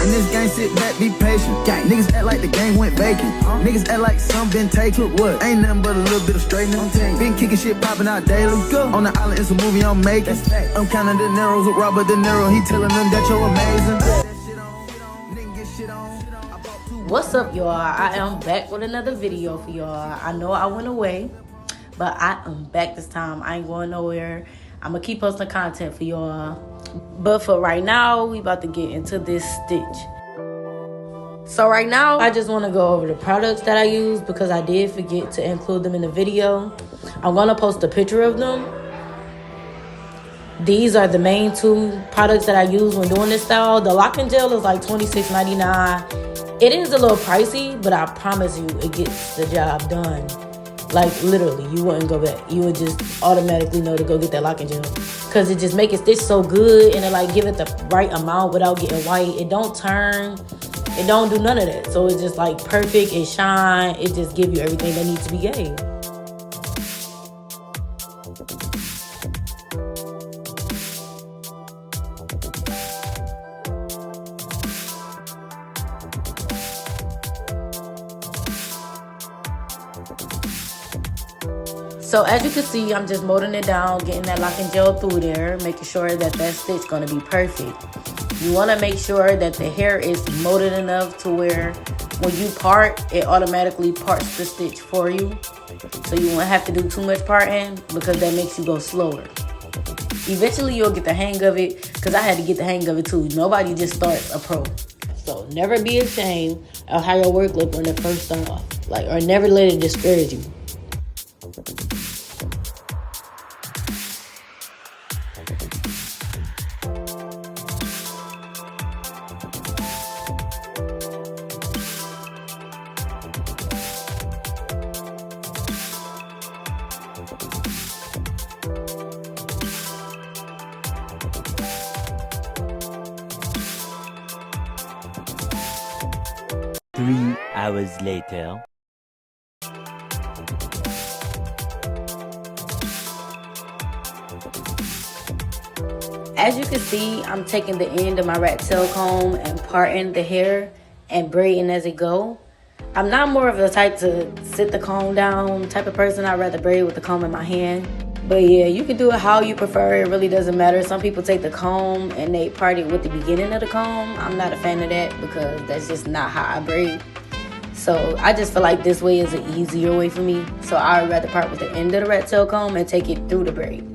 In this game, sit back, be patient. Niggas act like the game went vacant. Niggas act like some been taken. What? Ain't nothing but a little bit of straightening. Been kicking shit, popping out daily. On the island, it's a movie I'm making. I'm counting the Neros with Robert De Niro. He telling them that you're amazing. What's up, y'all? I am back with another video for y'all. I know I went away, but I am back this time. I ain't going nowhere. I'm gonna keep posting content for y'all. But for right now, we about to get into this stitch. So right now, I just want to go over the products that I use because I did forget to include them in the video. I'm gonna post a picture of them. These are the main two products that I use when doing this style. The lock and gel is like $26.99. It is a little pricey, but I promise you it gets the job done. Like literally, you wouldn't go back. You would just automatically know to go get that lock and gel. Cause it just make it stitch so good and it like give it the right amount without getting white. It don't turn, it don't do none of that. So it's just like perfect, it shine, it just give you everything that needs to be gave. So as you can see, I'm just molding it down, getting that lock and gel through there, making sure that that stitch gonna be perfect. You wanna make sure that the hair is molded enough to where when you part, it automatically parts the stitch for you. So you won't have to do too much parting because that makes you go slower. Eventually you'll get the hang of it, because I had to get the hang of it too. Nobody just starts a pro. So never be ashamed of how your work look when it first start off. Like, or never let it discourage you. Three hours later. As you can see, I'm taking the end of my rat tail comb and parting the hair and braiding as it go. I'm not more of the type to sit the comb down type of person. I'd rather braid with the comb in my hand. But yeah, you can do it how you prefer. It really doesn't matter. Some people take the comb and they part it with the beginning of the comb. I'm not a fan of that because that's just not how I braid. So I just feel like this way is an easier way for me. So I'd rather part with the end of the rat tail comb and take it through the braid.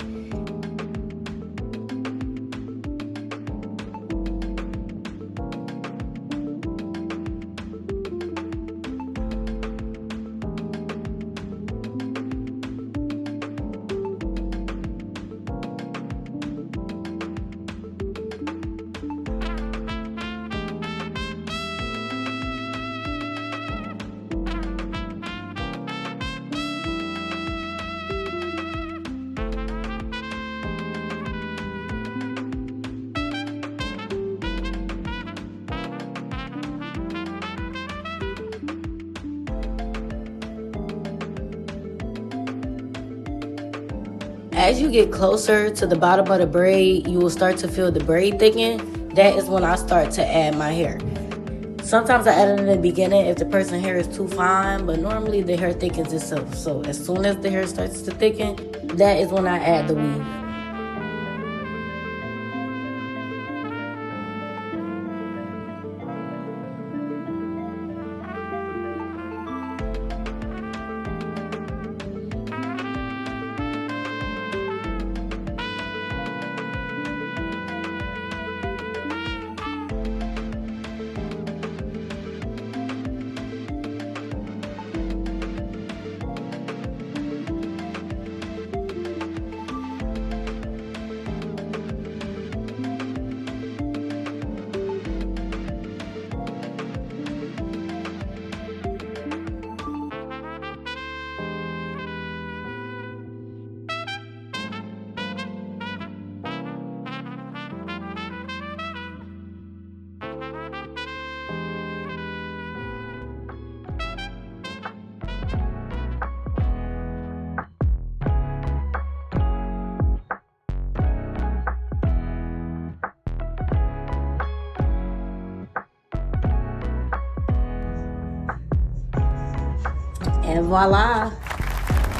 As you get closer to the bottom of the braid, you will start to feel the braid thicken. That is when I start to add my hair. Sometimes I add it in the beginning if the person's hair is too fine, but normally the hair thickens itself. So as soon as the hair starts to thicken, that is when I add the weave. And voila.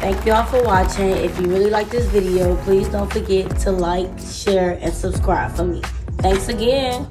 Thank y'all for watching. If you really like this video, please don't forget to like, share, and subscribe for me. Thanks again.